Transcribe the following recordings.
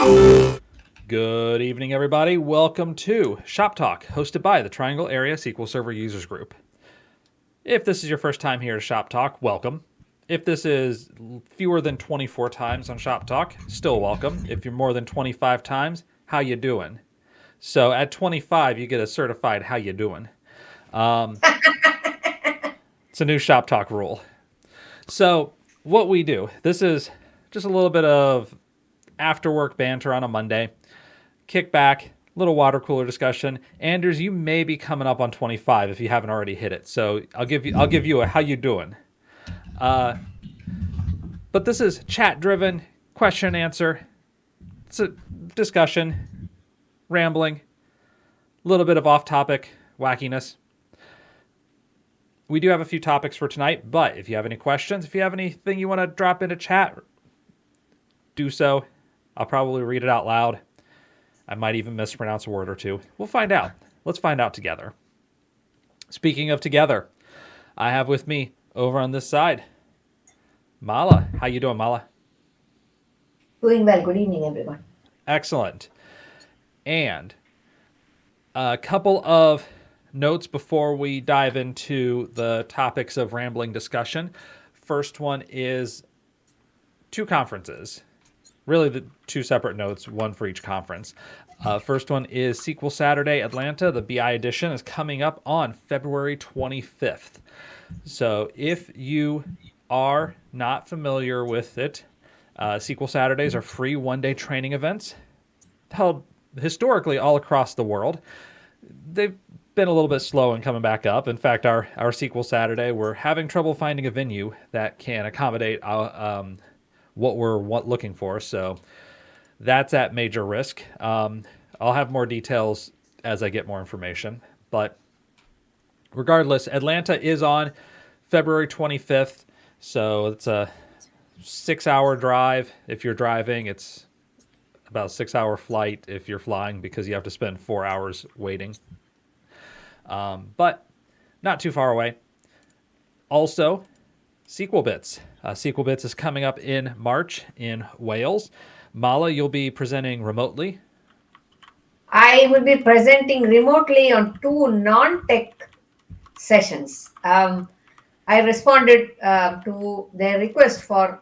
Good evening, everybody. Welcome to Shop Talk, hosted by the Triangle Area SQL Server Users Group. If this is your first time here at Shop Talk, welcome. If this is fewer than 24 times on Shop Talk, still welcome. If you're more than 25 times, how you doing? So at 25, you get a certified how you doing. It's a new Shop Talk rule. So what we do, this is just a little bit of after work banter on a Monday. Kick back, little water cooler discussion. Anders, you may be coming up on 25 if you haven't already hit it. So I'll give you a how you doing. But this is chat driven, question and answer. It's a discussion, rambling, a little bit of off topic wackiness. We do have a few topics for tonight, but if you have any questions, if you have anything you want to drop into chat, do so. I'll probably read it out loud. I might even mispronounce a word or two. We'll find out. Let's find out together. Speaking of together, I have with me over on this side, Mala. How you doing, Mala? Doing well. Good evening, everyone. Excellent. And a couple of notes before we dive into the topics of rambling discussion. First one is 2 conferences. Really the 2 separate notes, one for each conference. First one is SQL Saturday Atlanta. The BI edition is coming up on February 25th. So if you are not familiar with it, SQL Saturdays are free one-day training events held historically all across the world. They've been a little bit slow in coming back up. In fact, our SQL Saturday, we're having trouble finding a venue that can accommodate what we're looking for. So that's at major risk. I'll have more details as I get more information. But regardless, Atlanta is on February 25th. So it's a 6-hour drive. If you're driving, it's about a 6-hour flight if you're flying because you have to spend 4 hours waiting. But not too far away. Also, SQL Bits. SQL Bits is coming up in March in Wales. Mala, you'll be presenting remotely. I will be presenting remotely on 2 non-tech sessions. I responded to their request for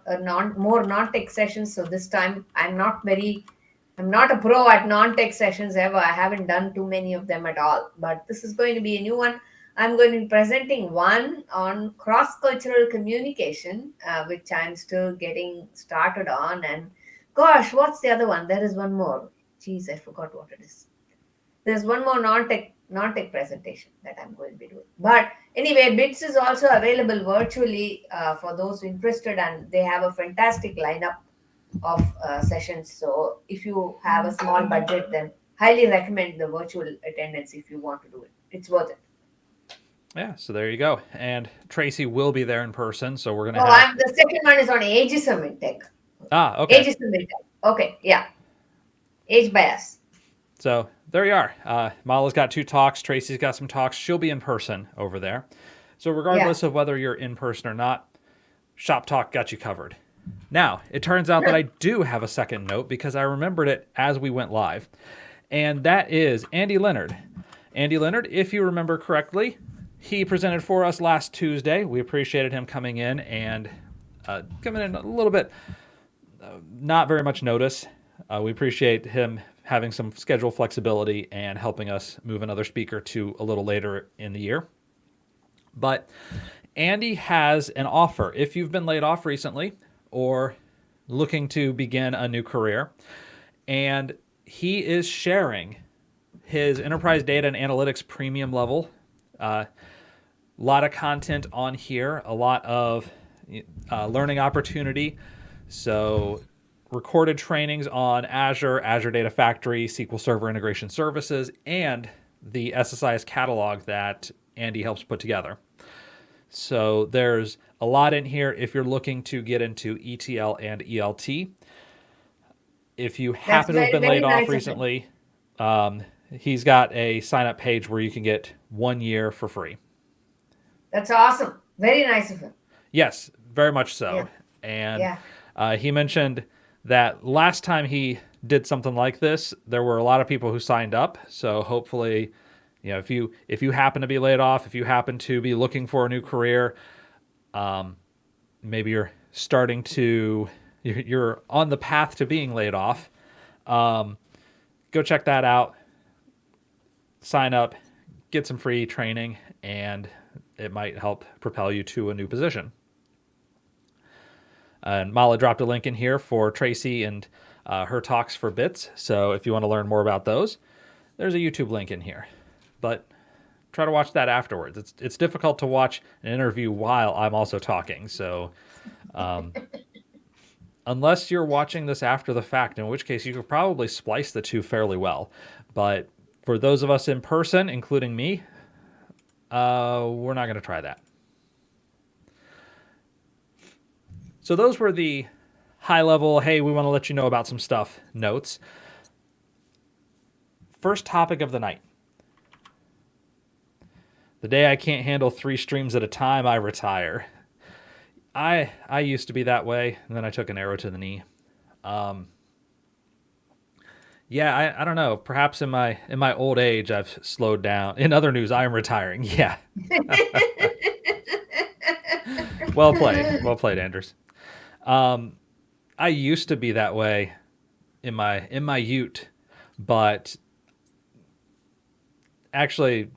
more non-tech sessions. So this time I'm not a pro at non-tech sessions ever. I haven't done too many of them at all. But this is going to be a new one. I'm going to be presenting one on cross-cultural communication, which I'm still getting started on. And gosh, what's the other one? There is one more. Geez, I forgot what it is. There's one more non-tech presentation that I'm going to be doing. But anyway, BITS is also available virtually for those interested, and they have a fantastic lineup of sessions. So if you have a small budget, then highly recommend the virtual attendance if you want to do it. It's worth it. Yeah, so there you go. And Tracy will be there in person, so we're going to The second one is on ageism in tech. Okay. Ageism in tech. Okay, yeah. Age bias. So there you are. Mala's got 2 talks. Tracy's got some talks. She'll be in person over there. So regardless of whether you're in person or not, Shop Talk got you covered. Now, it turns out that I do have a second note because I remembered it as we went live. And that is Andy Leonard. Andy Leonard, if you remember correctly, he presented for us last Tuesday. We appreciated him coming in and coming in a little bit, not very much notice. We appreciate him having some schedule flexibility and helping us move another speaker to a little later in the year. But Andy has an offer. If you've been laid off recently or looking to begin a new career, and he is sharing his enterprise data and analytics premium level. A lot of content on here, a lot of learning opportunity. So recorded trainings on Azure, Azure Data Factory, SQL Server Integration Services, and the SSIS catalog that Andy helps put together. So there's a lot in here if you're looking to get into ETL and ELT. If you happen to have been laid off recently, he's got a sign-up page where you can get 1 year for free. That's awesome. Very nice of him. Yes, very much so. Yeah. And he mentioned that last time he did something like this, there were a lot of people who signed up. So hopefully, if you happen to be laid off, if you happen to be looking for a new career, maybe you're on the path to being laid off. Go check that out. Sign up, get some free training, and it might help propel you to a new position. And Mala dropped a link in here for Tracy and her talks for bits. So if you want to learn more about those, there's a YouTube link in here. But try to watch that afterwards. It's difficult to watch an interview while I'm also talking. So unless you're watching this after the fact, in which case you could probably splice the two fairly well. But for those of us in person, including me, we're not going to try that. So those were the high-level, hey, we want to let you know about some stuff notes. First topic of the night. The day I can't handle 3 streams at a time, I retire. I used to be that way, and then I took an arrow to the knee. Yeah, I don't know. Perhaps in my old age, I've slowed down. In other news, I am retiring. Yeah. Well played, Anders. I used to be that way in my ute, but actually,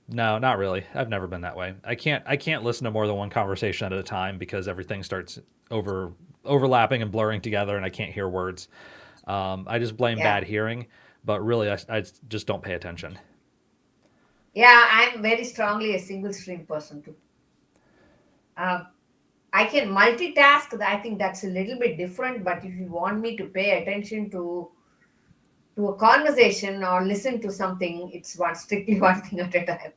no, not really. I've never been that way. I can't listen to more than one conversation at a time because everything starts overlapping and blurring together, and I can't hear words. I just blame bad hearing, but really, I just don't pay attention. Yeah, I'm very strongly a single stream person too. I can multitask. I think that's a little bit different. But if you want me to pay attention to a conversation or listen to something, it's strictly one thing at a time.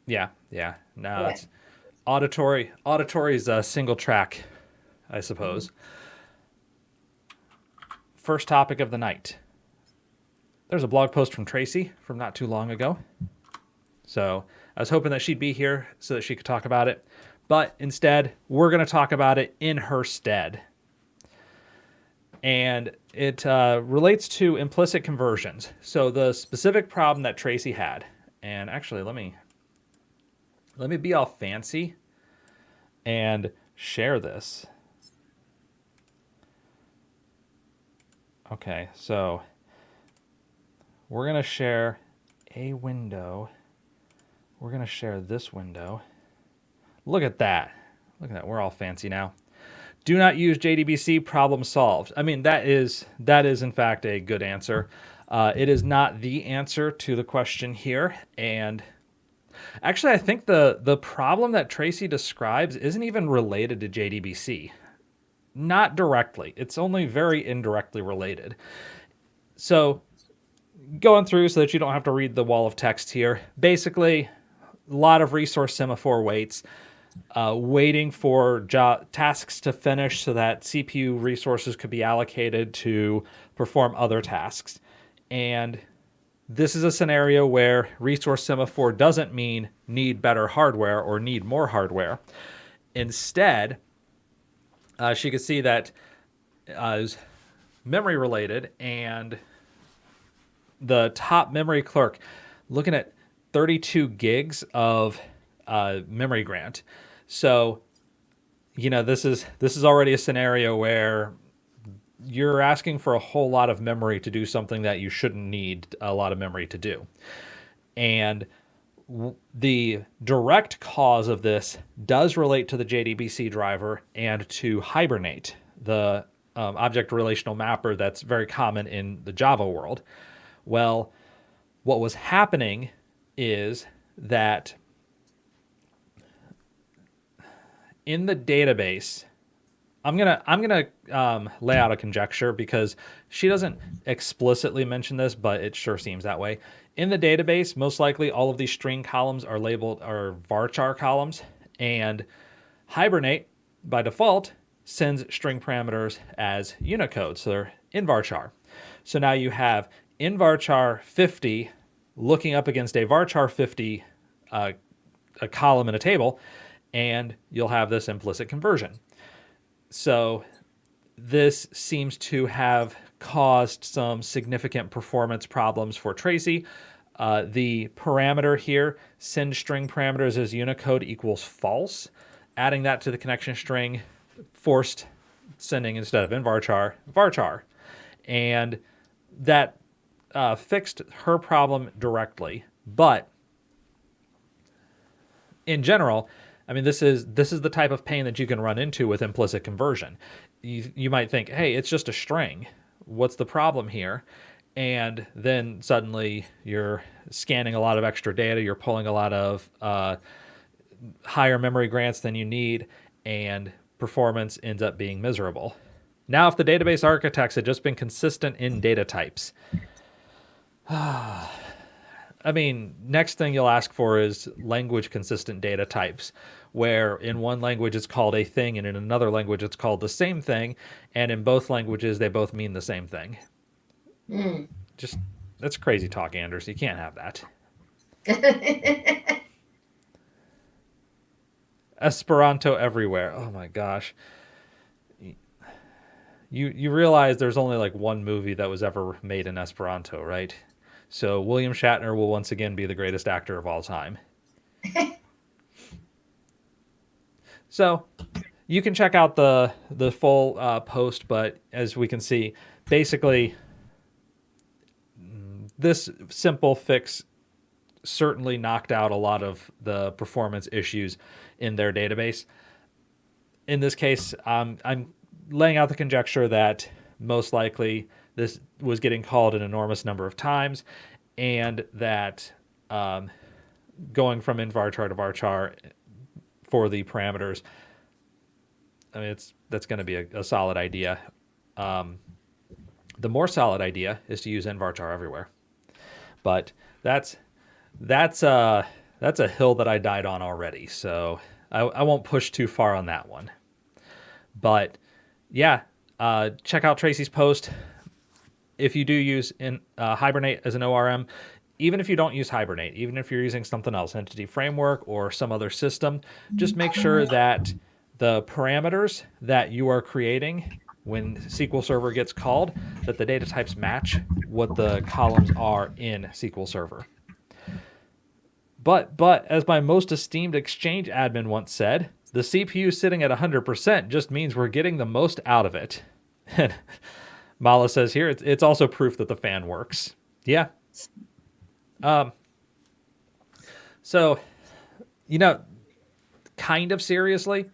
Yeah. No, it's auditory. Auditory is a single track, I suppose. First topic of the night. There's a blog post from Tracy from not too long ago. So I was hoping that she'd be here so that she could talk about it. But instead, we're going to talk about it in her stead. And it relates to implicit conversions. So the specific problem that Tracy had, and actually let me be all fancy and share this. Okay, so we're going to share a window. We're going to share this window. Look at that. We're all fancy now. Do not use JDBC, problem solved. I mean, that is in fact a good answer. It is not the answer to the question here. And actually, I think the problem that Tracy describes isn't even related to JDBC. Not directly. It's only very indirectly related. So going through so that you don't have to read the wall of text here. Basically, a lot of resource semaphore waits. Waiting for tasks to finish so that CPU resources could be allocated to perform other tasks. And this is a scenario where resource semaphore doesn't mean need better hardware or need more hardware. Instead, she could see that is memory related, and the top memory clerk looking at 32 gigs of memory grant. So, this is already a scenario where you're asking for a whole lot of memory to do something that you shouldn't need a lot of memory to do. And the direct cause of this does relate to the JDBC driver and to Hibernate, the object relational mapper that's very common in the Java world. Well, what was happening is that in the database, I'm gonna lay out a conjecture because she doesn't explicitly mention this, but it sure seems that way. In the database, most likely all of these string columns are labeled are varchar columns, and Hibernate by default sends string parameters as Unicode, so they're in varchar. So now you have in varchar 50 looking up against a varchar 50 a column in a table, and you'll have this implicit conversion. So this seems to have caused some significant performance problems for Tracy. The parameter here, send string parameters as Unicode equals false. Adding that to the connection string forced sending instead of in varchar. And that fixed her problem directly. But in general, I mean, this is the type of pain that you can run into with implicit conversion. You might think, hey, it's just a string. What's the problem here? And then suddenly you're scanning a lot of extra data. You're pulling a lot of higher memory grants than you need, and performance ends up being miserable. Now, if the database architects had just been consistent in data types, I mean, next thing you'll ask for is language consistent data types, where in one language it's called a thing and in another language it's called the same thing, and in both languages they both mean the same thing. Just, that's crazy talk, Anders. You can't have that. Esperanto everywhere. Oh my gosh. You realize there's only like one movie that was ever made in Esperanto, right? So William Shatner will once again be the greatest actor of all time. So you can check out the full post, but as we can see, basically this simple fix certainly knocked out a lot of the performance issues in their database. In this case, I'm laying out the conjecture that most likely this was getting called an enormous number of times, and that going from invarchar to varchar for the parameters, I mean, that's going to be a solid idea. The more solid idea is to use invarchar everywhere, but that's a hill that I died on already, so I won't push too far on that one. But yeah, check out Tracy's post. If you do use Hibernate as an ORM, even if you don't use Hibernate, even if you're using something else, Entity Framework or some other system, just make sure that the parameters that you are creating when SQL Server gets called, that the data types match what the columns are in SQL Server. But as my most esteemed Exchange admin once said, the CPU sitting at 100% just means we're getting the most out of it. And Mala says here, it's also proof that the fan works. Yeah. So, kind of seriously,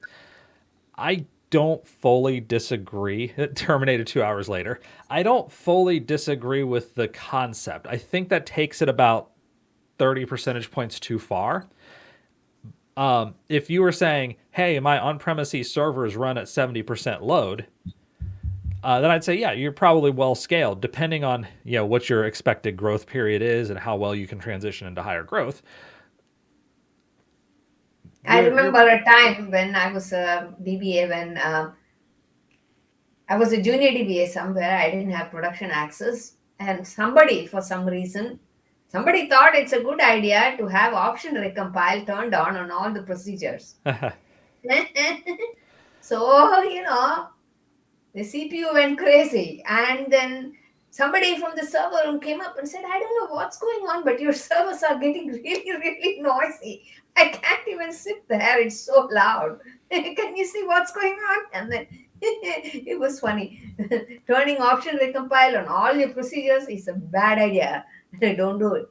I don't fully disagree. It terminated 2 hours later. I don't fully disagree with the concept. I think that takes it about 30 percentage points too far. If you were saying, hey, my on-premises servers run at 70% load, then I'd say, yeah, you're probably well scaled, depending on what your expected growth period is and how well you can transition into higher growth. I remember a time when I was a DBA, when I was a junior DBA somewhere. I didn't have production access, and somebody, for some reason, somebody thought it's a good idea to have option recompile turned on all the procedures. So, the CPU went crazy. And then somebody from the server room came up and said, I don't know what's going on, but your servers are getting really, really noisy. I can't even sit there. It's so loud. Can you see what's going on? And then it was funny. Turning option recompile on all your procedures is a bad idea. Don't do it.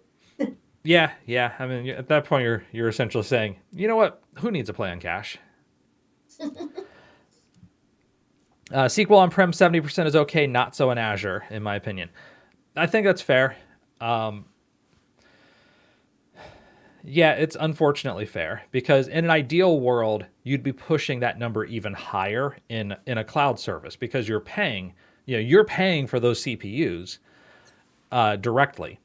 Yeah. I mean, at that point, you're essentially saying, you know what? Who needs a play on cache? SQL on-prem 70% is okay, not so in Azure, in my opinion. I think that's fair. Yeah, it's unfortunately fair, because in an ideal world, you'd be pushing that number even higher in a cloud service, because you're paying for those CPUs directly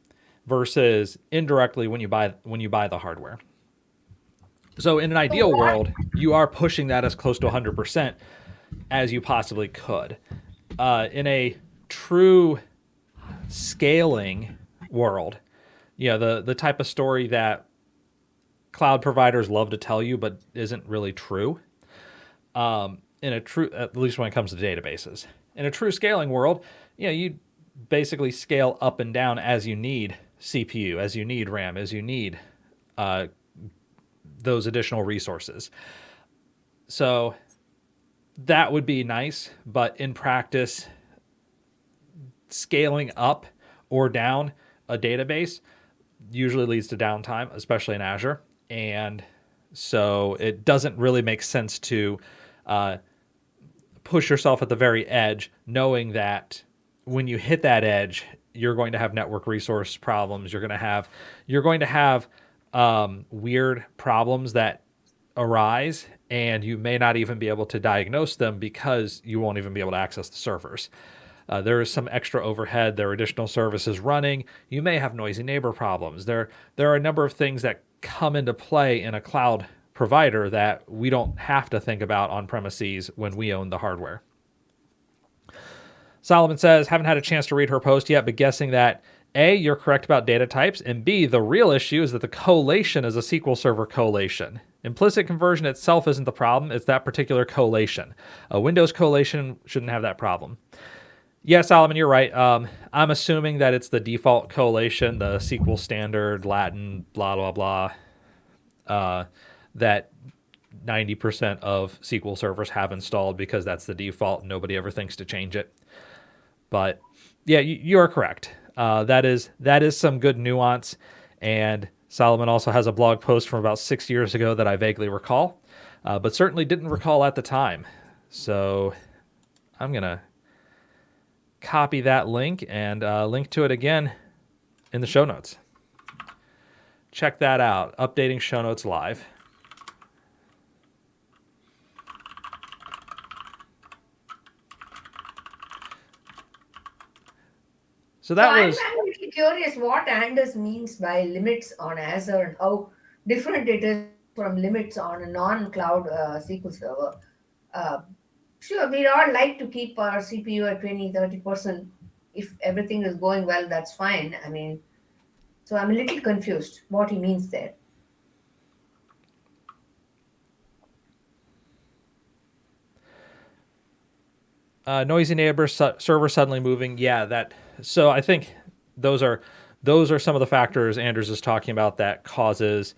versus indirectly when you buy the hardware. So in an ideal world, you are pushing that as close to 100% as you possibly could. In a true scaling world, the type of story that cloud providers love to tell you but isn't really true, at least when it comes to databases. In a true scaling world, you basically scale up and down as you need CPU, as you need RAM, as you need those additional resources. So that would be nice, but in practice, scaling up or down a database usually leads to downtime, especially in Azure. And so it doesn't really make sense to push yourself at the very edge, knowing that when you hit that edge, you're going to have network resource problems. You're going to have weird problems that arise, and you may not even be able to diagnose them because you won't even be able to access the servers. There is some extra overhead. There are additional services running. You may have noisy neighbor problems. There are a number of things that come into play in a cloud provider that we don't have to think about on premises when we own the hardware. Solomon says, haven't had a chance to read her post yet, but guessing that A, you're correct about data types, and B, the real issue is that the collation is a SQL Server collation. Implicit conversion itself isn't the problem. It's that particular collation. A Windows collation shouldn't have that problem. Yeah, Solomon, you're right. I'm assuming that it's the default collation, the SQL standard, Latin, blah, blah, blah, that 90% of SQL servers have installed because that's the default. Nobody ever thinks to change it. But yeah, you are correct. That is some good nuance. And Solomon also has a blog post from about 6 years ago that I vaguely recall, but certainly didn't recall at the time. So I'm going to copy that link and link to it again in the show notes. Check that out. Updating show notes live. So that was. I'm really curious what Anders means by limits on Azure and how different it is from limits on a non-cloud SQL Server. Sure, we'd all like to keep our CPU at 20-30%. If everything is going well, that's fine. I mean, so I'm a little confused what he means there. Noisy neighbor, server suddenly moving. Yeah, so I think those are some of the factors Anders is talking about that causes,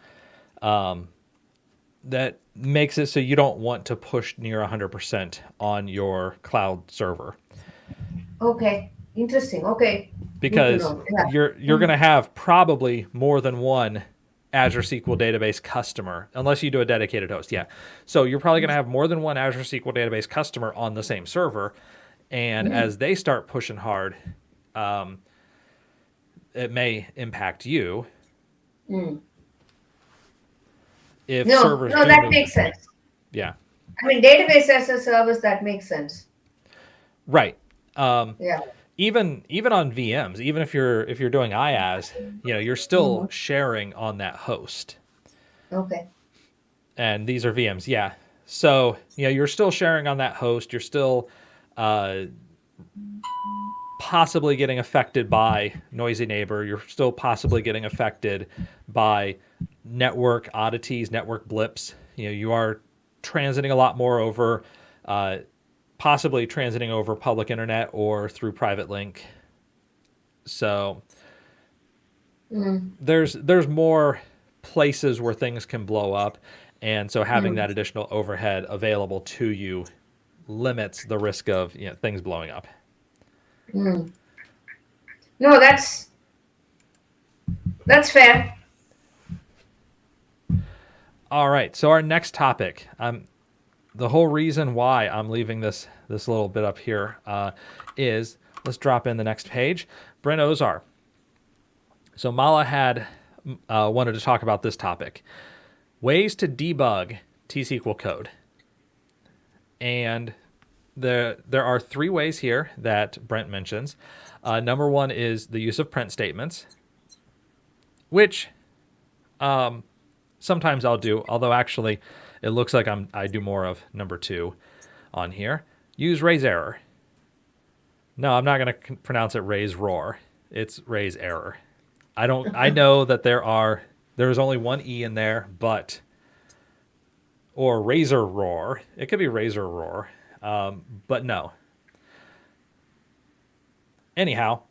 that makes it so you don't want to push near 100% on your cloud server. Okay, interesting. Okay, because you're going to have probably more than one Azure SQL database customer, unless you do a dedicated host. Yeah. So you're probably going to have more than one Azure SQL database customer on the same server. And as they start pushing hard, it may impact you. If servers no, that makes sense. Yeah. I mean, database as a service, that makes sense. Right. Yeah. Even on VMs, even if you're doing IaaS, you're still sharing on that host. Okay. And these are VMs, yeah. So you're still sharing on that host. You're still possibly getting affected by noisy neighbor. You're still possibly getting affected by network oddities, network blips. You are transiting a lot more over. Possibly transiting over public internet or through private link. So there's more places where things can blow up, and so having that additional overhead available to you limits the risk of things blowing up. No, that's fair. All right, so our next topic. The whole reason why I'm leaving this little bit up here is, let's drop in the next page. Brent Ozar. So Mala had wanted to talk about this topic. Ways to debug T-SQL code. And there are 3 ways here that Brent mentions. Number 1 is the use of print statements, which sometimes I'll do, although actually it looks like I do more of number 2 on here. Use raise error. No, I'm not going to pronounce it raise roar. It's raise error. I know that there's only one E in there, or razor roar. It could be razor roar. But no. anyhow,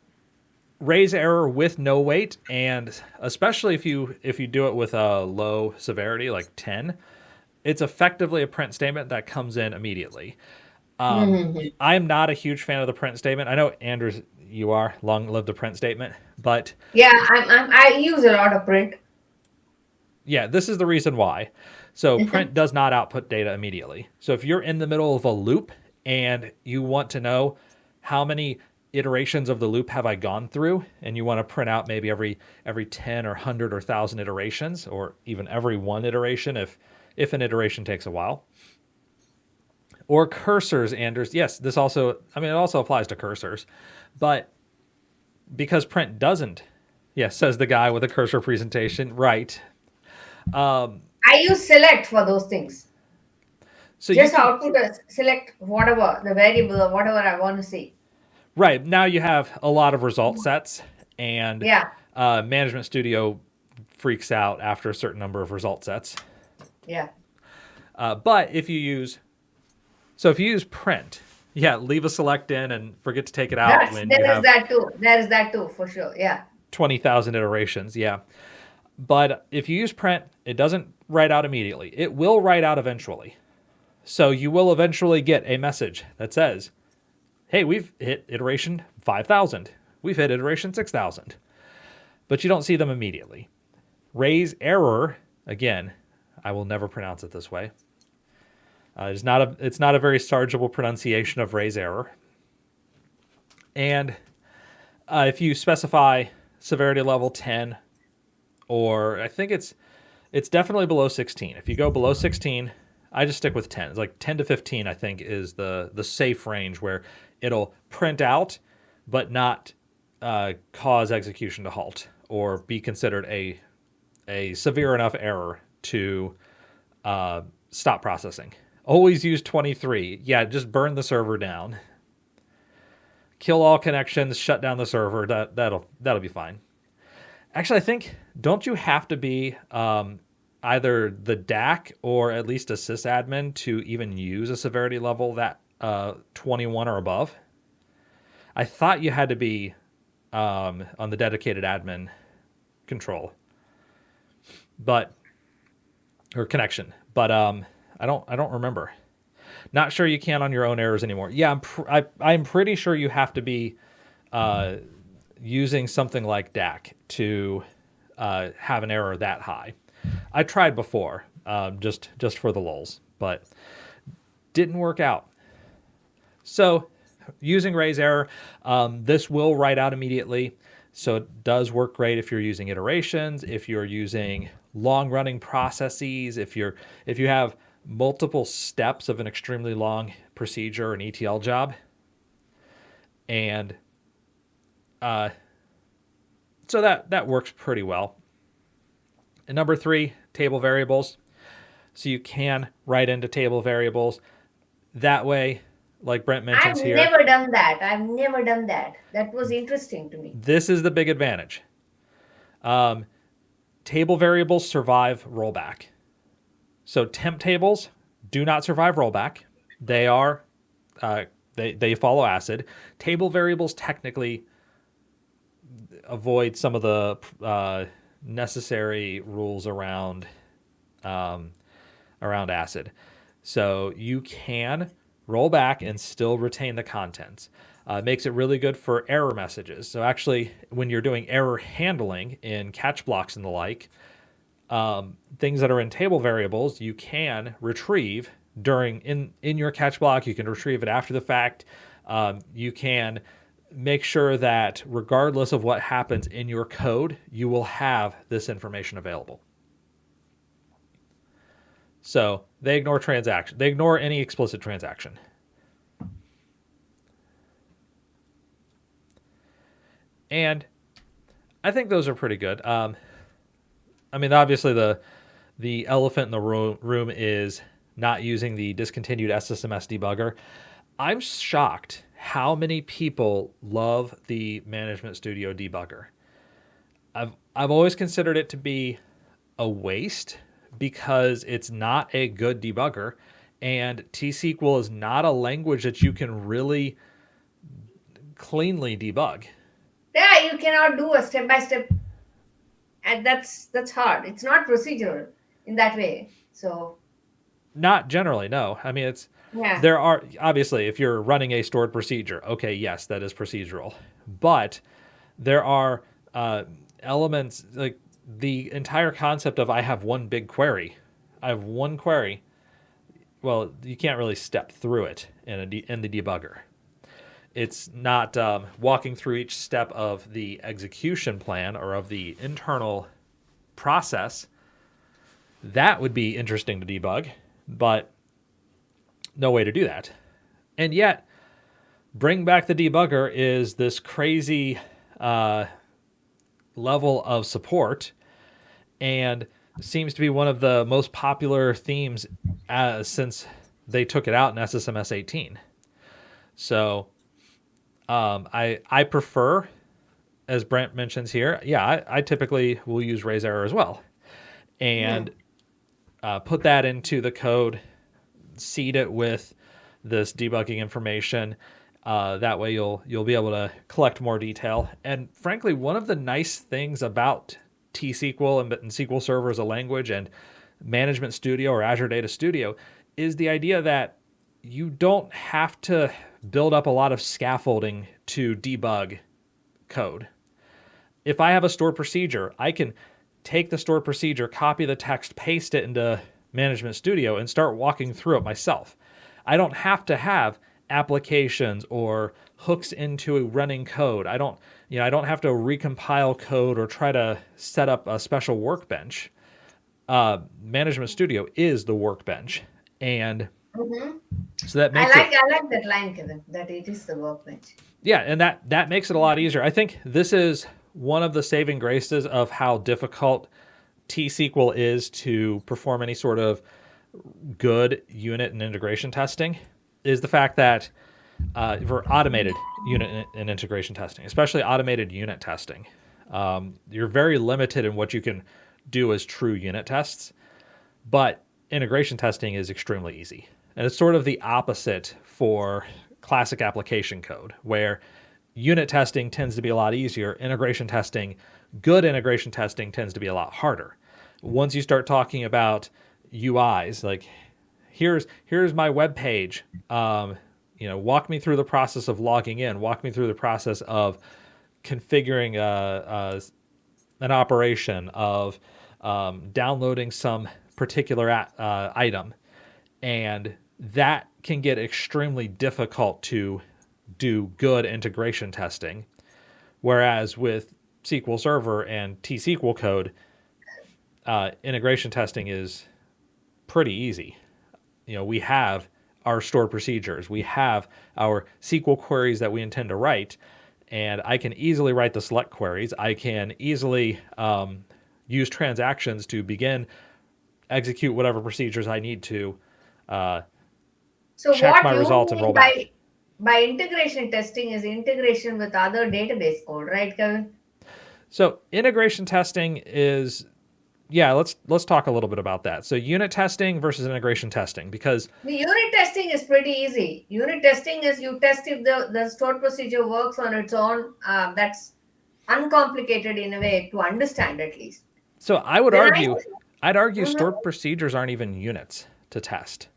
raise error with no wait, and especially if you do it with a low severity like 10, it's effectively a print statement that comes in immediately. Mm-hmm. I'm not a huge fan of the print statement. I know, Andrews, you are. Long live the print statement. But Yeah, I use a lot of print. yeah, this is the reason why. So Mm-hmm. print does not output data immediately. So if you're in the middle of a loop and you want to know how many iterations of the loop have I gone through, and you want to print out maybe every 10 or 100 or 1,000 iterations, or even every one iteration if an iteration takes a while. Or cursors, Anders. Yes, this also, I mean, it also applies to cursors. But because print doesn't, yes, says the guy with a cursor presentation, right. I use select for those things. So you Just can, output a select whatever the variable or whatever I want to see. right, now you have a lot of result sets, and Yeah, Management Studio freaks out after a certain number of result sets. yeah. But if you use print, yeah, leave a select in and forget to take it out when you There is have that too. There is that too for sure. Yeah. 20,000 iterations. Yeah. But if you use print, it doesn't write out immediately. It will write out eventually. So you will eventually get a message that says, hey, we've hit iteration 5,000. We've hit iteration 6,000. But you don't see them immediately. Raise error, again, I will never pronounce it this way. It's not a very sargeable pronunciation of raise error. And if you specify severity level 10, or I think it's definitely below 16. If you go below 16, I just stick with 10. It's like 10 to 15, I think, is the safe range where it'll print out but not cause execution to halt or be considered a severe enough error to stop processing. Always use 23. Yeah, just burn the server down. Kill all connections, shut down the server. That'll be fine. Actually, I think, don't you have to be either the DAC or at least a sysadmin to even use a severity level that 21 or above? I thought you had to be on the dedicated admin control, but or connection, but I don't remember. Not sure you can on your own errors anymore. Yeah, I'm pretty sure you have to be using something like DAC to have an error that high. I tried before, just for the lulz, but didn't work out. So using raise error, this will write out immediately. So it does work great if you're using iterations, if you're using long running processes, if you have multiple steps of an extremely long procedure, an ETL job. And so that works pretty well. And number 3, table variables. So you can write into table variables. That way, like Brent mentions I've here, never done that. I've never done that. That was interesting to me. this is the big advantage. Table variables survive rollback. So temp tables do not survive rollback. They are they follow ACID. Table variables technically avoid some of the necessary rules around ACID. So you can roll back and still retain the contents. Makes it really good for error messages. So actually, when you're doing error handling in catch blocks and the like, things that are in table variables, you can retrieve in your catch block. You can retrieve it after the fact. You can make sure that regardless of what happens in your code, you will have this information available. So they ignore transaction. They ignore any explicit transaction. And I think those are pretty good. I mean, obviously the elephant in the room is not using the discontinued SSMS debugger. I'm shocked how many people love the Management Studio debugger. I've always considered it to be a waste because it's not a good debugger, and T-SQL is not a language that you can really cleanly debug. Yeah, you cannot do a step by step, and that's hard. It's not procedural in that way. So Not generally, no. I mean, yeah. there are obviously if you're running a stored procedure, okay, yes, that is procedural, but there are elements like the entire concept of I have one big query. I have one query. Well, you can't really step through it in the debugger. It's not walking through each step of the execution plan or of the internal process. That would be interesting to debug, but no way to do that. And yet, bring back the debugger is this crazy level of support and seems to be one of the most popular themes since they took it out in SSMS 18. So I prefer, as Brent mentions here, yeah, I typically will use raise error as well, and put that into the code, seed it with this debugging information. That way you'll be able to collect more detail. And frankly, one of the nice things about T-SQL and SQL Server as a language and Management Studio or Azure Data Studio is the idea that you don't have to build up a lot of scaffolding to debug code. If I have a stored procedure, I can take the stored procedure, copy the text, paste it into Management Studio, and start walking through it myself. I don't have to have applications or hooks into running code. I don't have to recompile code or try to set up a special workbench. Management Studio is the workbench, and so that makes I like that line, Kevin, that it is the workbench. Yeah, and that makes it a lot easier. I think this is one of the saving graces of how difficult T-SQL is to perform any sort of good unit and integration testing, is the fact that for automated unit and integration testing, especially automated unit testing, you're very limited in what you can do as true unit tests, but integration testing is extremely easy. And it's sort of the opposite for classic application code, where unit testing tends to be a lot easier. Good integration testing tends to be a lot harder. Once you start talking about UIs, like here's my web page, walk me through the process of logging in, walk me through the process of configuring an operation, of downloading some particular item, and that can get extremely difficult to do good integration testing. Whereas with SQL Server and T-SQL code, integration testing is pretty easy. We have our stored procedures, we have our SQL queries that we intend to write, and I can easily write the select queries. I can easily use transactions to execute whatever procedures I need to So check what my you results and roll mean back. by integration testing is integration with other database code, right, Kevin? So integration testing is, let's talk a little bit about that. So unit testing versus integration testing, because The unit testing is pretty easy. Unit testing is you test if the stored procedure works on its own. That's uncomplicated in a way to understand, at least. so Then I'd argue Mhm. stored procedures aren't even units to test.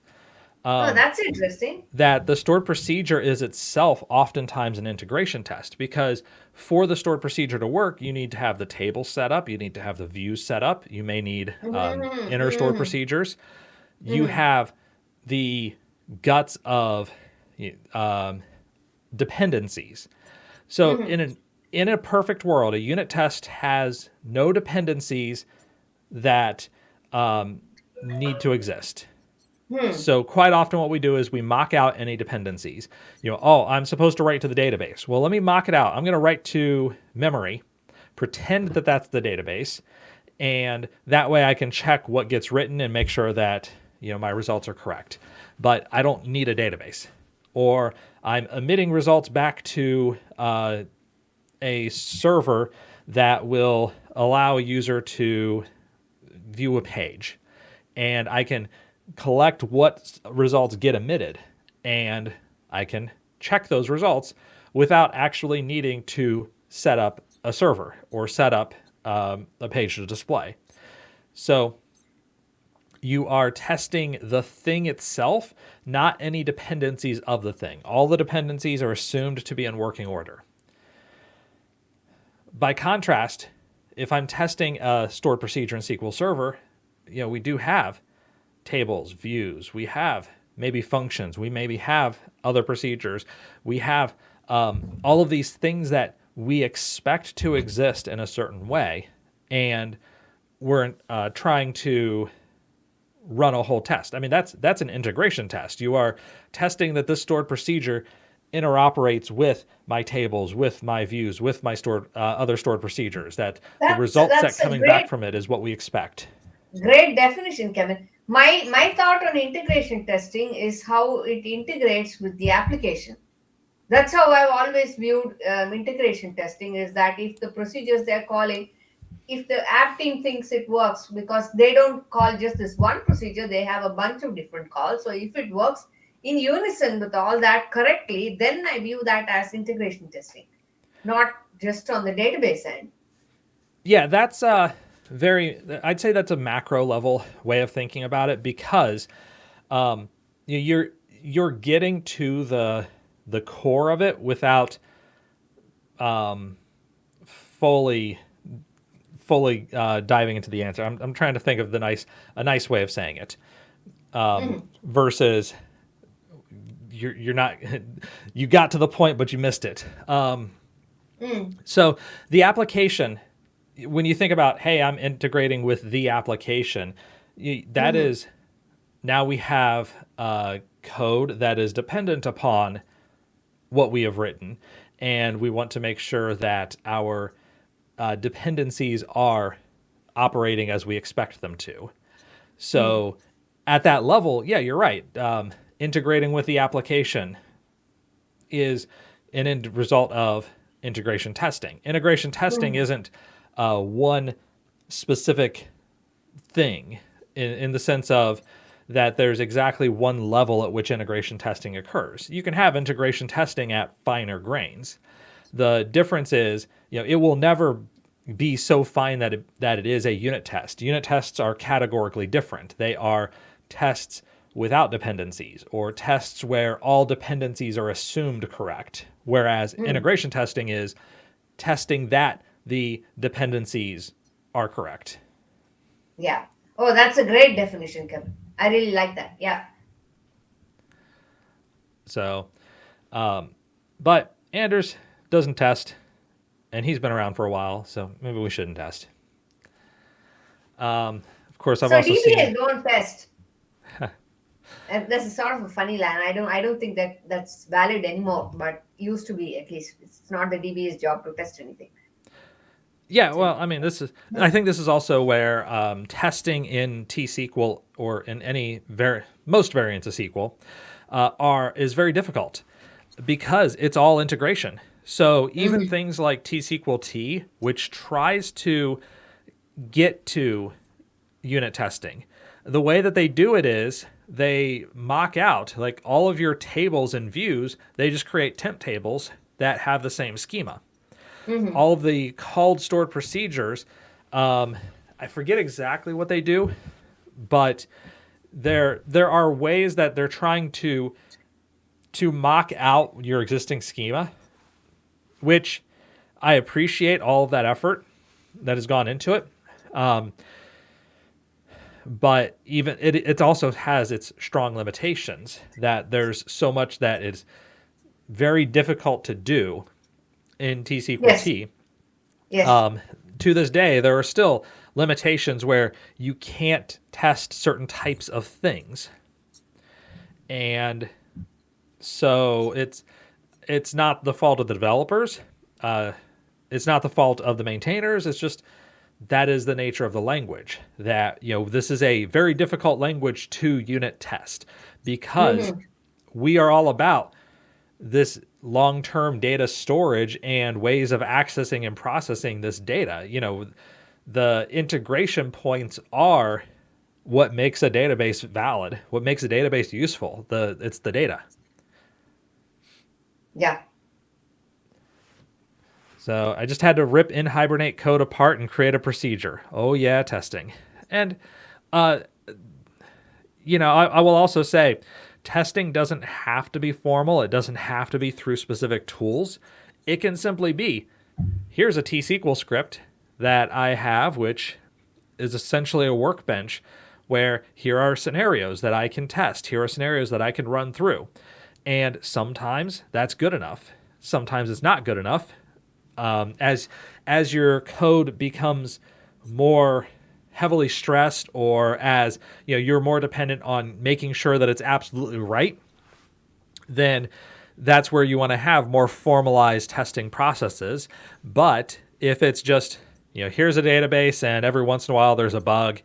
Oh, that's interesting. That the stored procedure is itself oftentimes an integration test, because for the stored procedure to work, you need to have the table set up, you need to have the views set up, you may need inner stored procedures. You have the guts of dependencies. So in a perfect world, a unit test has no dependencies that need to exist. So quite often what we do is we mock out any dependencies. I'm supposed to write to the database. Well, let me mock it out. I'm going to write to memory, pretend that that's the database, and that way I can check what gets written and make sure that my results are correct. But I don't need a database. Or I'm emitting results back to a server that will allow a user to view a page, and I can collect what results get emitted, and I can check those results without actually needing to set up a server or set up a page to display. So you are testing the thing itself, not any dependencies of the thing. All the dependencies are assumed to be in working order. By contrast, if I'm testing a stored procedure in SQL Server, we do have tables, views, we have maybe functions, we maybe have other procedures, we have all of these things that we expect to exist in a certain way, and we're trying to run a whole test. I mean, that's an integration test. You are testing that this stored procedure interoperates with my tables, with my views, with my other stored procedures, that the result set coming back from it is what we expect. Great definition, Kevin. My thought on integration testing is how it integrates with the application. That's how I've always viewed integration testing, is that if the procedures they're calling, if the app team thinks it works, because they don't call just this one procedure, they have a bunch of different calls. So if it works in unison with all that correctly, then I view that as integration testing, not just on the database end. Yeah, that's I'd say that's a macro level way of thinking about it, because you're getting to the core of it without fully diving into the answer. I'm trying to think of a nice way of saying it, versus you're not you got to the point but you missed it. So the application, when you think about, hey, I'm integrating with the application, that is, now we have code that is dependent upon what we have written, and we want to make sure that our dependencies are operating as we expect them to. So at that level, yeah, you're right. Integrating with the application is an end result of integration testing. Integration testing isn't one specific thing in the sense of that there's exactly one level at which integration testing occurs. You can have integration testing at finer grains. The difference is, it will never be so fine that it is a unit test. Unit tests are categorically different. They are tests without dependencies, or tests where all dependencies are assumed correct. Whereas integration testing is testing that the dependencies are correct. Yeah. Oh, that's a great definition, Kevin. I really like that. Yeah. So, but Anders doesn't test, and he's been around for a while, so maybe we shouldn't test. Of course, I've also DBAs seen. don't test. And that's a sort of a funny line. I don't think that's valid anymore, but used to be, at least. It's not the DBA's job to test anything. Yeah, well, I mean, I think this is also where testing in T-SQL or in any most variants of SQL is very difficult, because it's all integration. So even things like T-SQL T, which tries to get to unit testing, the way that they do it is they mock out like all of your tables and views. They just create temp tables that have the same schema. All of the called stored procedures, I forget exactly what they do, but there are ways that they're trying to mock out your existing schema, which I appreciate all of that effort that has gone into it. But even it also has its strong limitations, that there's so much that is very difficult to do in T-SQL T. Yes. To this day, there are still limitations where you can't test certain types of things. And so it's not the fault of the developers. It's not the fault of the maintainers. It's just that is the nature of the language. That, this is a very difficult language to unit test, because we are all about this long-term data storage and ways of accessing and processing this data. The integration points are what makes a database valid, what makes a database useful. It's the data. Yeah. So I just had to rip in Hibernate code apart and create a procedure. Oh yeah, testing. And, I will also say testing doesn't have to be formal. It doesn't have to be through specific tools. It can simply be, here's a T-SQL script that I have, which is essentially a workbench where here are scenarios that I can test. Here are scenarios that I can run through. And sometimes that's good enough. Sometimes it's not good enough. As your code becomes more heavily stressed, or as you're more dependent on making sure that it's absolutely right, then that's where you want to have more formalized testing processes. But if it's just here's a database and every once in a while there's a bug,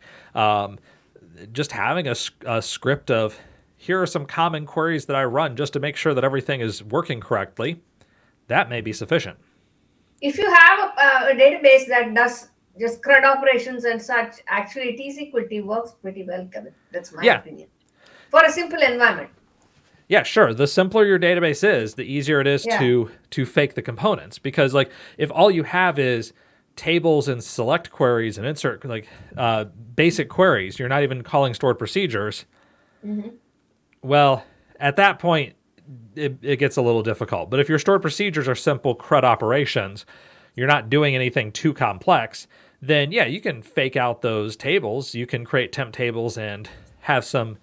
just having a script of here are some common queries that I run just to make sure that everything is working correctly, that may be sufficient. If you have a database that does just CRUD operations and such, actually T-SQL T works pretty well, Kevin. That's my opinion. For a simple environment. Yeah, sure. The simpler your database is, the easier it is to fake the components. Because if all you have is tables and select queries and insert basic queries, you're not even calling stored procedures. Mm-hmm. Well, at that point, it gets a little difficult. But if your stored procedures are simple CRUD operations, you're not doing anything too complex, then you can fake out those tables. You can create temp tables and have some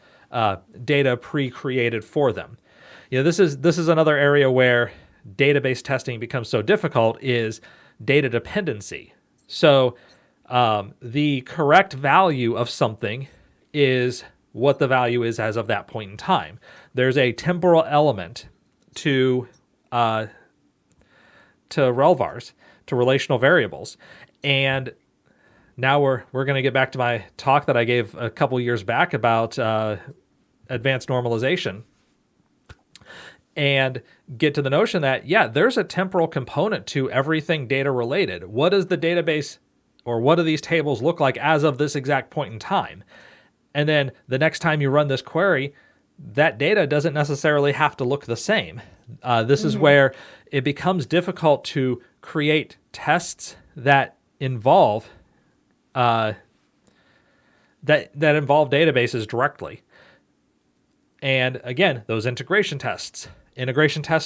data pre-created for them. This is another area where database testing becomes so difficult, is data dependency. So the correct value of something is what the value is as of that point in time. There's a temporal element to relvars, to relational variables. And now we're going to get back to my talk that I gave a couple years back about advanced normalization, and get to the notion that, there's a temporal component to everything data related. What does the database, or what do these tables look like as of this exact point in time? And then the next time you run this query, that data doesn't necessarily have to look the same. This is where it becomes difficult to create tests that involve involve databases directly. And again, those integration tests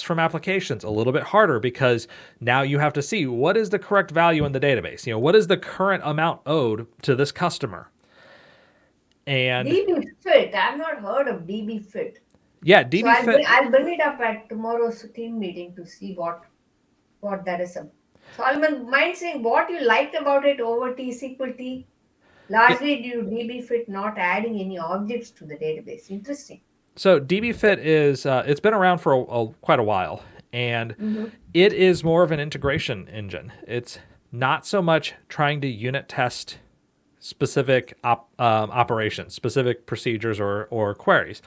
from applications, a little bit harder, because now you have to see what is the correct value in the database. What is the current amount owed to this customer? And DBFit, I've not heard of DBFit. Yeah, DBFit. So I'll bring it up at tomorrow's team meeting to see what that is. Solomon, mind saying what you liked about it over T-SQL T? Largely due to DBFit not adding any objects to the database. Interesting. So DBFit is it's been around for quite a while, and it is more of an integration engine. It's not so much trying to unit test specific operations, specific procedures or queries,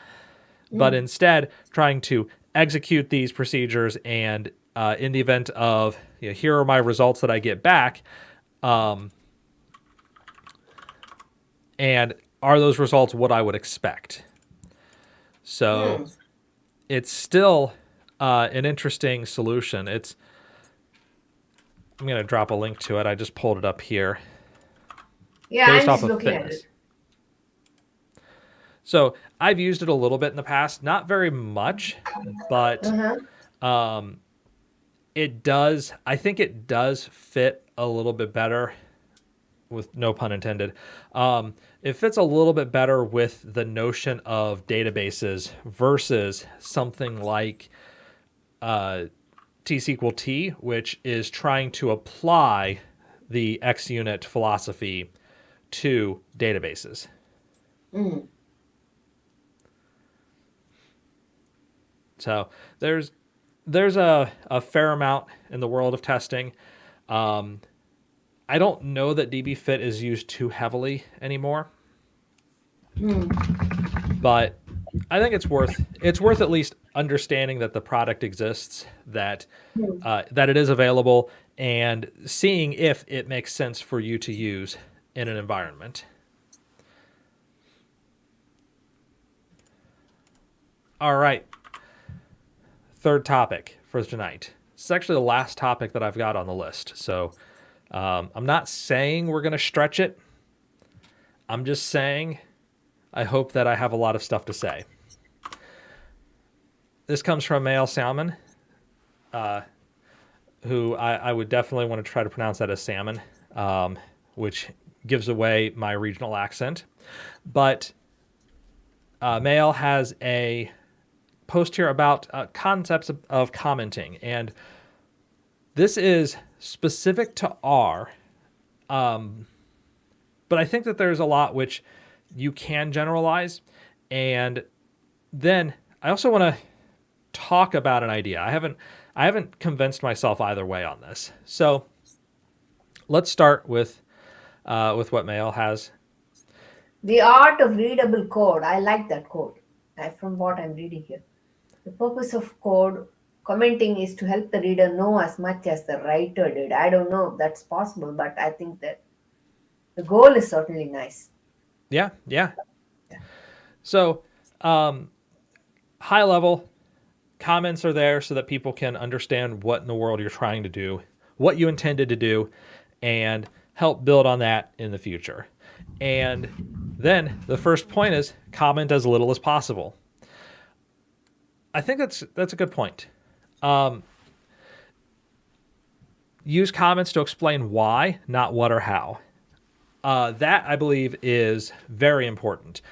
but instead trying to execute these procedures, and in the event of here are my results that I get back, and are those results what I would expect? So it's still an interesting solution. I'm going to drop a link to it. I just pulled it up here. Yeah, I'm just looking at it. So I've used it a little bit in the past, not very much, but it does. I think it does fit a little bit better, with no pun intended. It fits a little bit better with the notion of databases versus something like T-SQL T, which is trying to apply the XUnit philosophy to databases. So there's a fair amount in the world of testing. I don't know that DBFit is used too heavily anymore, but I think it's worth at least understanding that the product exists, that it is available, and seeing if it makes sense for you to use in an environment. All right. Third topic for tonight. It's actually the last topic that I've got on the list. So I'm not saying we're going to stretch it. I'm just saying I hope that I have a lot of stuff to say. This comes from Male Salmon, who I would definitely want to try to pronounce that as salmon, which gives away my regional accent. But Male has a post here about concepts of commenting. And this is specific to R, but I think that there's a lot which you can generalize. And then I also want to talk about an idea. I haven't convinced myself either way on this. So let's start with what Mail has. The art of readable code. I like that code from what I'm reading here. The purpose of code commenting is to help the reader know as much as the writer did. I don't know if that's possible, but I think that the goal is certainly nice. Yeah. So, high level comments are there so that people can understand what in the world you're trying to do, what you intended to do, and help build on that in the future. And then the first point is comment as little as possible. I think that's a good point. Use comments to explain why, not what or how. That, I believe, is very important.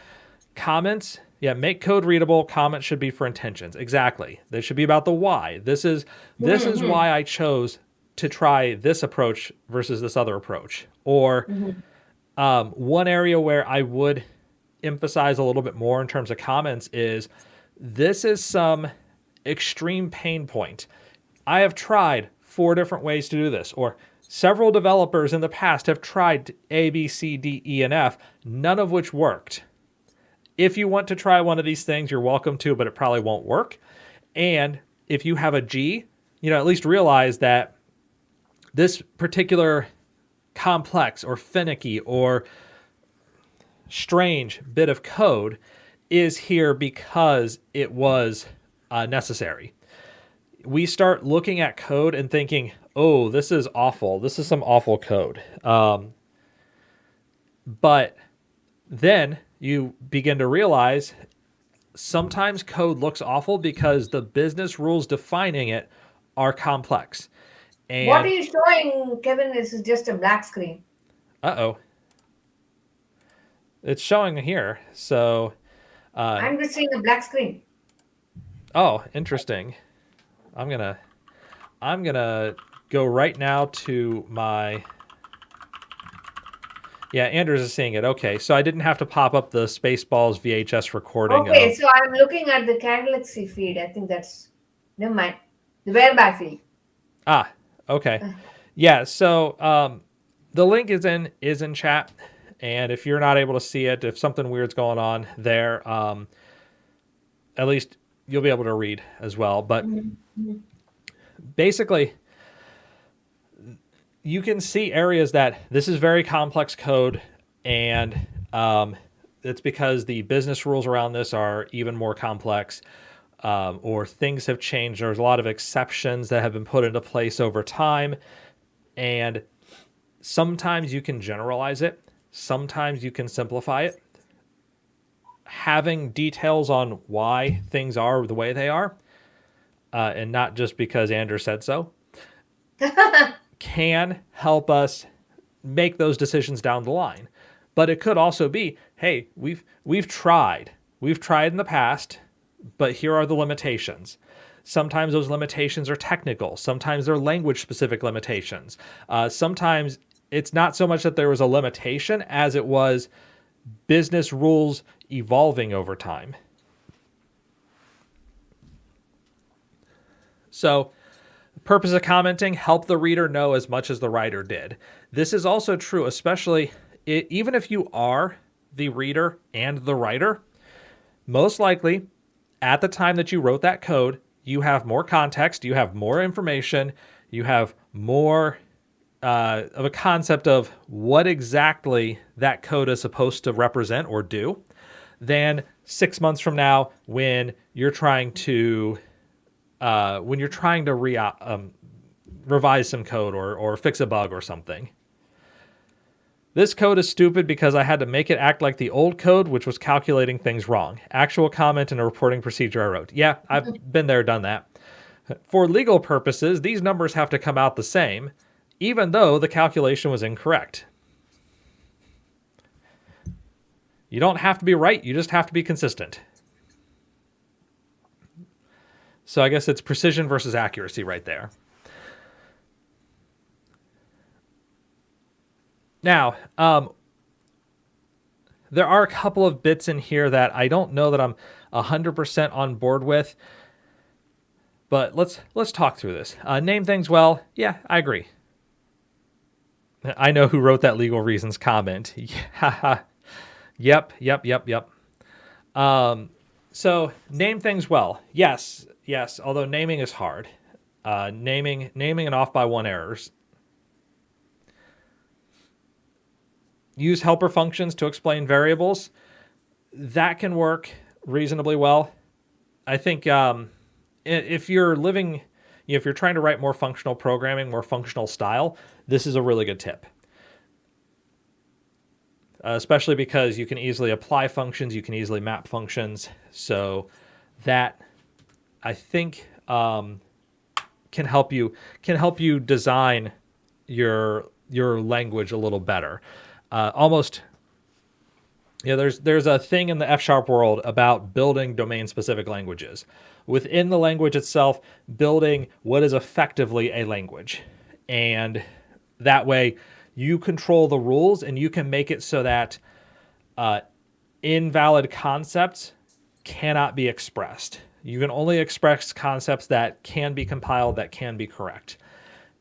Comments, make code readable. Comments should be for intentions. Exactly. They should be about the why. This is why I chose to try this approach versus this other approach. Or one area where I would emphasize a little bit more in terms of comments is this is some extreme pain point. I have tried 4 different ways to do this, or several developers in the past have tried A, B, C, D, E, and F, none of which worked. If you want to try one of these things, you're welcome to, but it probably won't work. And if you have a G, at least realize that this particular complex or finicky or strange bit of code is here because it was necessary. We start looking at code and thinking, oh, this is awful. This is some awful code. But then you begin to realize sometimes code looks awful because the business rules defining it are complex. And what are you showing, Kevin? This is just a black screen. Uh-oh. It's showing here. So I'm just seeing a black screen. Oh, interesting. I'm gonna go right now to my. Yeah, Anders is seeing it. Okay, so I didn't have to pop up the Spaceballs VHS recording. Okay, so I'm looking at the Candlexy feed. I think that's never mind. The whereby feed. Ah, okay. Yeah, so the link is in chat, and if you're not able to see it, if something weird's going on there, at least you'll be able to read as well. But basically, you can see areas that this is very complex code, and it's because the business rules around this are even more complex, or things have changed. There's a lot of exceptions that have been put into place over time, and sometimes you can generalize it. Sometimes you can simplify it. Having details on why things are the way they are, and not just because Anders said so, can help us make those decisions down the line. But it could also be, hey, we've tried in the past, but here are the limitations. Sometimes those limitations are technical. Sometimes they're language specific limitations. Sometimes it's not so much that there was a limitation as it was business rules evolving over time. So, the purpose of commenting, help the reader know as much as the writer did. This is also true, especially even if you are the reader and the writer, most likely at the time that you wrote that code, you have more context, you have more information, you have more of a concept of what exactly that code is supposed to represent or do than 6 months from now when you're trying to revise some code or fix a bug or something. This code is stupid because I had to make it act like the old code, which was calculating things wrong. Actual comment in a reporting procedure I wrote. Yeah, I've been there, done that. For legal purposes, these numbers have to come out the same, even though the calculation was incorrect. You don't have to be right, you just have to be consistent. So I guess it's precision versus accuracy right there. Now, there are a couple of bits in here that I don't know that I'm 100% on board with, but let's talk through this. Name things well. Yeah, I agree. I know who wrote that legal reasons comment. Yep. So name things well. Yes. Although naming is hard. Naming and off by one errors. Use helper functions to explain variables. That can work reasonably well. I think if you're trying to write more functional programming, more functional style, this is a really good tip. Especially because you can easily apply functions, you can easily map functions. So that, I think, can help you design your language a little better. There's a thing in the F# world about building domain-specific languages. Within the language itself, building what is effectively a language. And that way, you control the rules and you can make it so that invalid concepts cannot be expressed. You can only express concepts that can be compiled, that can be correct.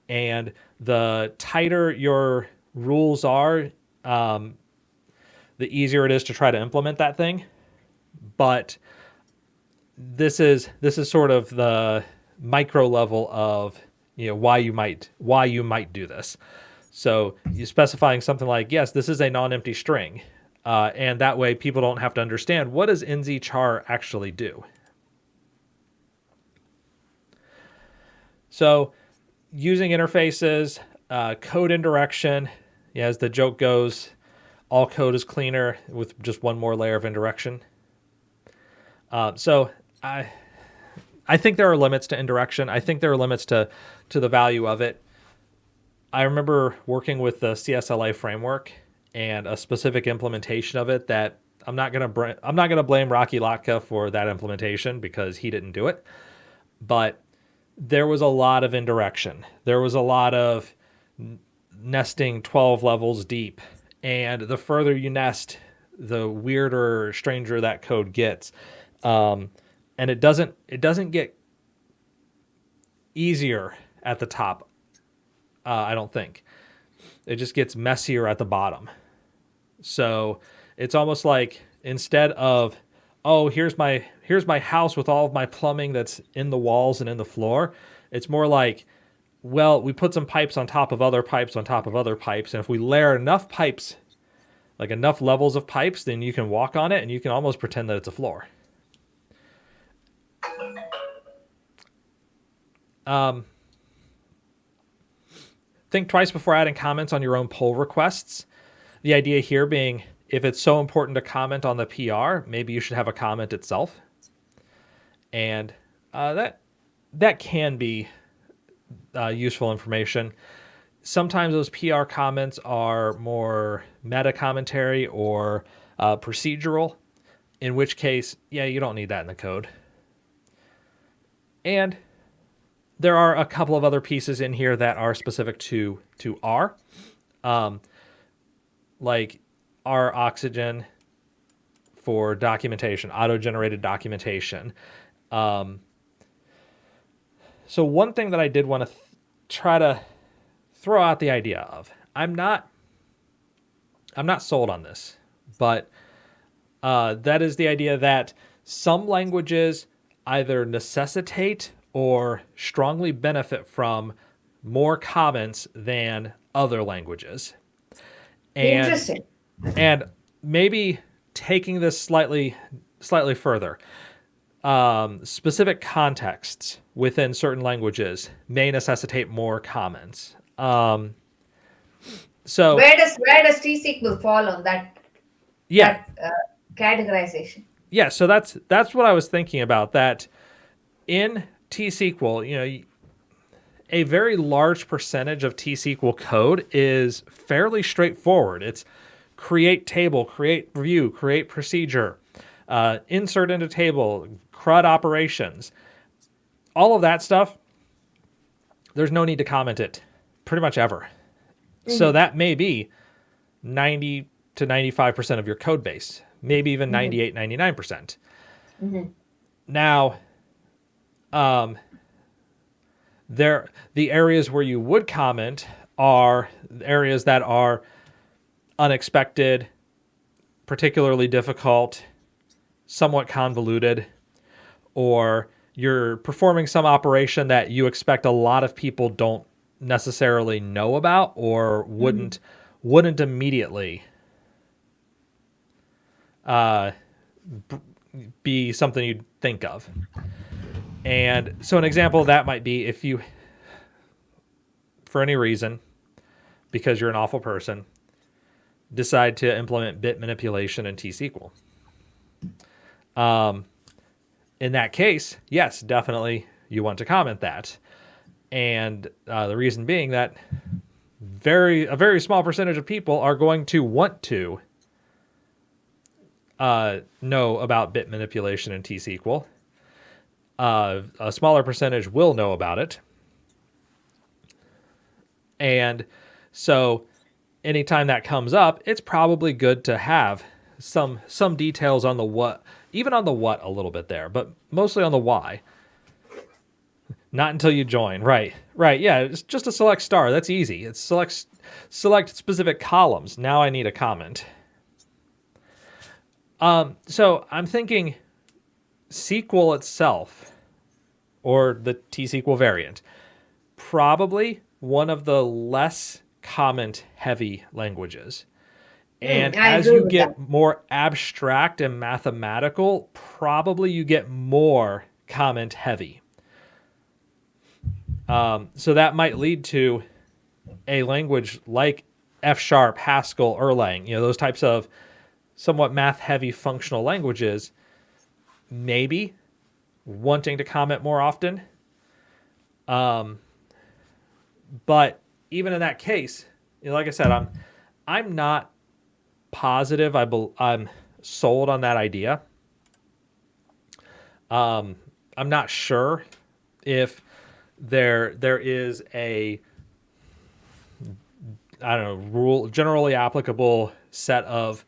And the tighter your rules are, the easier it is to try to implement that thing. But this is sort of the micro level of why you might do this. So you specifying something like, yes, this is a non-empty string, and that way people don't have to understand what does nzchar actually do. So using interfaces, code indirection. Yeah, as the joke goes, all code is cleaner with just one more layer of indirection. So I think there are limits to indirection. I think there are limits to the value of it. I remember working with the CSLA framework and a specific implementation of it that I'm not gonna blame Rocky Latka for that implementation because he didn't do it, but there was a lot of indirection. There was a lot of nesting 12 levels deep, and the further you nest, the weirder, stranger that code gets. And it doesn't get easier at the top. I don't think. It just gets messier at the bottom. So it's almost like instead of, oh, here's my house with all of my plumbing that's in the walls and in the floor, it's more like, well, we put some pipes on top of other pipes on top of other pipes, and if we layer enough pipes, like enough levels of pipes, then you can walk on it and you can almost pretend that it's a floor. Think twice before adding comments on your own pull requests. The idea here being, if it's so important to comment on the PR, maybe you should have a comment itself. And that can be useful information. Sometimes those PR comments are more meta commentary or procedural, in which case, yeah, you don't need that in the code. And there are a couple of other pieces in here that are specific to R, like R oxygen for documentation, auto-generated documentation. So one thing that I did want to try to throw out the idea of, I'm not sold on this, but that is the idea that some languages either necessitate or strongly benefit from more comments than other languages. Interesting. And maybe taking this slightly further. specific contexts within certain languages may necessitate more comments. So where does T-SQL fall on that yeah, categorization? yeah. So that's what I was thinking about. That in T-SQL, a very large percentage of T-SQL code is fairly straightforward. It's create table, create view, create procedure, insert into table, CRUD operations. All of that stuff, there's no need to comment it pretty much ever. So that may be 90 to 95% of your code base, maybe even 98, 99%. Now, the areas where you would comment are areas that are unexpected, particularly difficult, somewhat convoluted, or you're performing some operation that you expect a lot of people don't necessarily know about or wouldn't immediately be something you'd think of. And so an example of that might be if you, for any reason, because you're an awful person, decide to implement bit manipulation in T-SQL. In that case, yes, definitely you want to comment that. And the reason being that a very small percentage of people are going to want to know about bit manipulation in T-SQL. A smaller percentage will know about it. And so anytime that comes up, it's probably good to have some details on the what, even on the what a little bit there, but mostly on the why. Not until you join. Right. Yeah, it's just a select star. That's easy. It's select specific columns. Now I need a comment. So I'm thinking SQL itself, or the T-SQL variant, probably one of the less comment-heavy languages. And as you get more abstract and mathematical, probably you get more comment-heavy. So that might lead to a language like F#, Haskell, Erlang, those types of somewhat math-heavy functional languages, maybe wanting to comment more often. But even in that case, like I said, I'm not positive I'm sold on that idea. I'm not sure if there is a, I don't know, generally applicable set of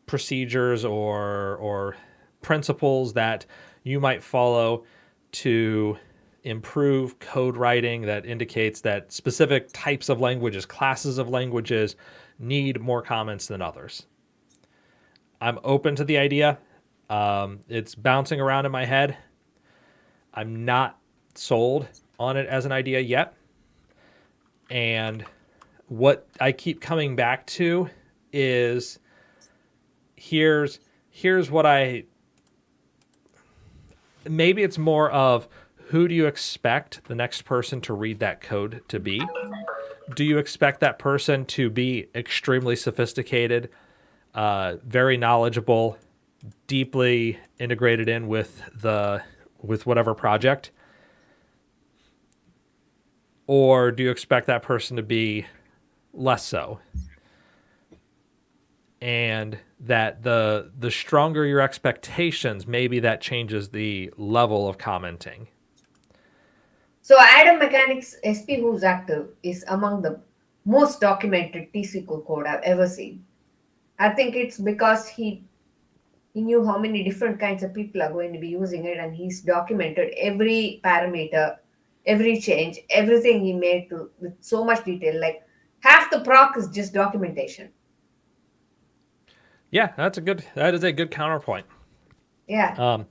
procedures or principles that you might follow to improve code writing that indicates that specific types of languages, classes of languages, need more comments than others. I'm open to the idea. It's bouncing around in my head. I'm not sold on it as an idea yet. And what I keep coming back to is here's what maybe it's more of, who do you expect the next person to read that code to be? Do you expect that person to be extremely sophisticated, very knowledgeable, deeply integrated in with whatever project? Or do you expect that person to be less so? And that the stronger your expectations, maybe that changes the level of commenting. So Adam Mechanic's SP Who's Active is among the most documented T-SQL code I've ever seen. I think it's because he knew how many different kinds of people are going to be using it, and he's documented every parameter, every change, everything he made with so much detail. Like half the proc is just documentation. Yeah, that is a good counterpoint. Yeah.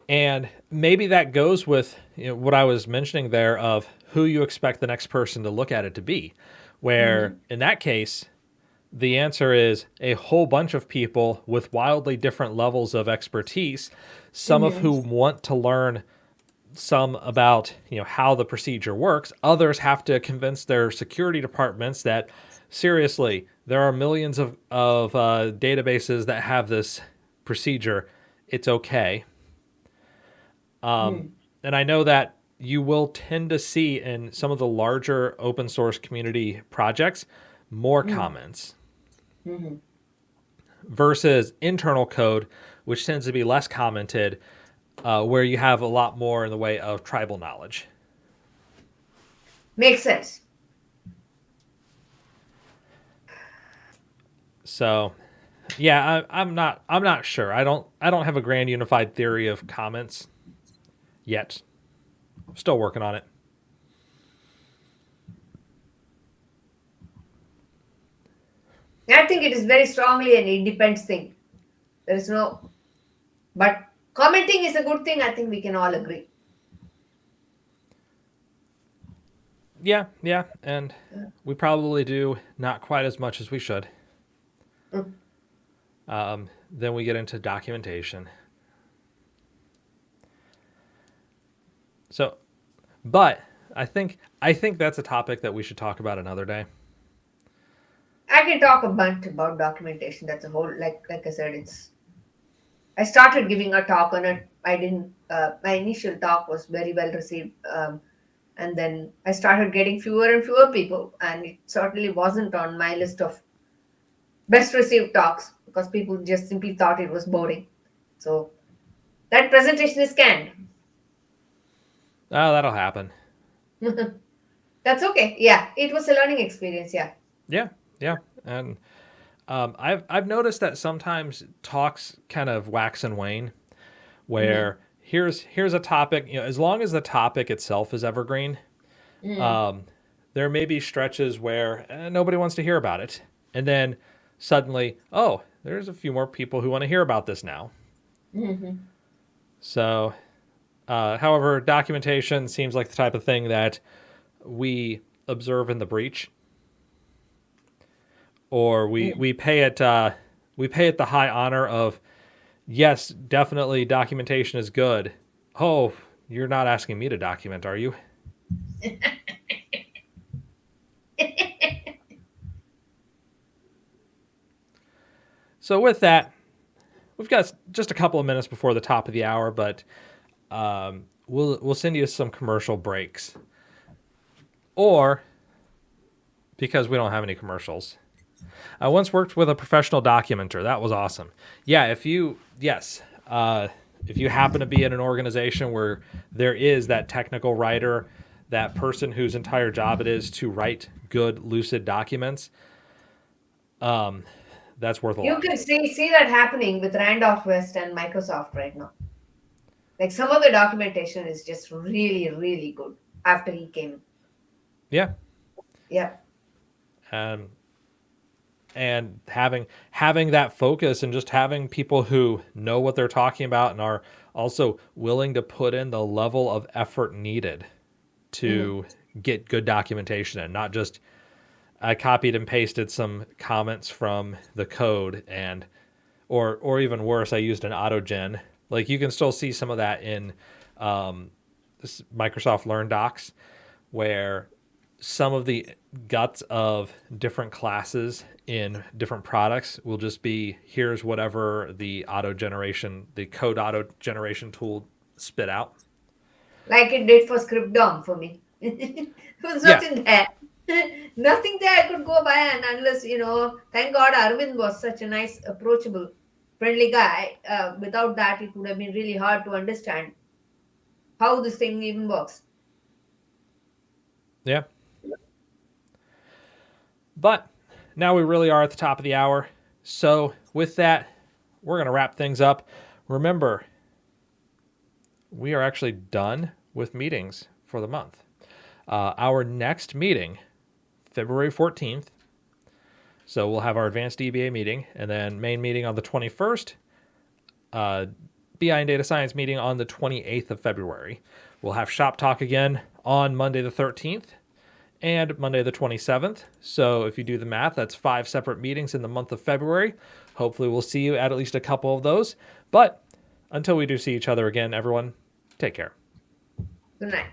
And maybe that goes with what I was mentioning there of who you expect the next person to look at it to be, where in that case, The answer is a whole bunch of people with wildly different levels of expertise, some of whom want to learn some about how the procedure works. Others have to convince their security departments that seriously, there are millions of databases that have this procedure. It's okay. And I know that you will tend to see in some of the larger open source community projects more comments versus internal code, which tends to be less commented, where you have a lot more in the way of tribal knowledge. Makes sense. So, yeah, I'm not sure. I don't have a grand unified theory of comments yet. Still working on it. I think it is very strongly an independent thing. There is no, but commenting is a good thing. I think we can all agree. Yeah, and we probably do not quite as much as we should. Then we get into documentation. So, but I think that's a topic that we should talk about another day. I can talk a bunch about documentation. That's a whole, like I said, it's. I started giving a talk on it. I didn't. My initial talk was very well received, and then I started getting fewer and fewer people, and it certainly wasn't on my list of best received talks because people just simply thought it was boring. So that presentation is canned. Oh, that'll happen. That's okay. Yeah, it was a learning experience. Yeah. Yeah, and I've noticed that sometimes talks kind of wax and wane, where here's a topic. As long as the topic itself is evergreen, there may be stretches where nobody wants to hear about it, and then suddenly, oh, there's a few more people who want to hear about this now. So, however, documentation seems like the type of thing that we observe in the breach, or we pay it the high honor of, yes, definitely documentation is good. Oh, you're not asking me to document, are you? So with that, we've got just a couple of minutes before the top of the hour, but we'll send you some commercial breaks, or because we don't have any commercials. I once worked with a professional documenter. That was awesome. Yeah, if you happen to be in an organization where there is that technical writer, that person whose entire job it is to write good, lucid documents, that's worth a lot. You can see that happening with Randolph West and Microsoft right now. Like some of the documentation is just really, really good after he came. Yeah. Yeah. And having that focus and just having people who know what they're talking about and are also willing to put in the level of effort needed to get good documentation, and not just I copied and pasted some comments from the code, and or even worse, I used an autogen. Like, you can still see some of that in Microsoft Learn Docs, where some of the guts of different classes in different products will just be, here's whatever the code auto generation tool spit out. Like it did for script DOM for me. There was nothing there. Nothing there I could go by, and unless, thank God Arvind was such a nice, approachable, friendly guy. Without that, it would have been really hard to understand how this thing even works. Yeah. But now we really are at the top of the hour. So with that, we're going to wrap things up. Remember, we are actually done with meetings for the month. Our next meeting, February 14th. So we'll have our advanced DBA meeting, and then main meeting on the 21st. BI and data science meeting on the 28th of February. We'll have shop talk again on Monday the 13th. and Monday the 27th. So if you do the math, that's 5 separate meetings in the month of February. Hopefully we'll see you at least a couple of those. But until we do see each other again, everyone, take care. Good night.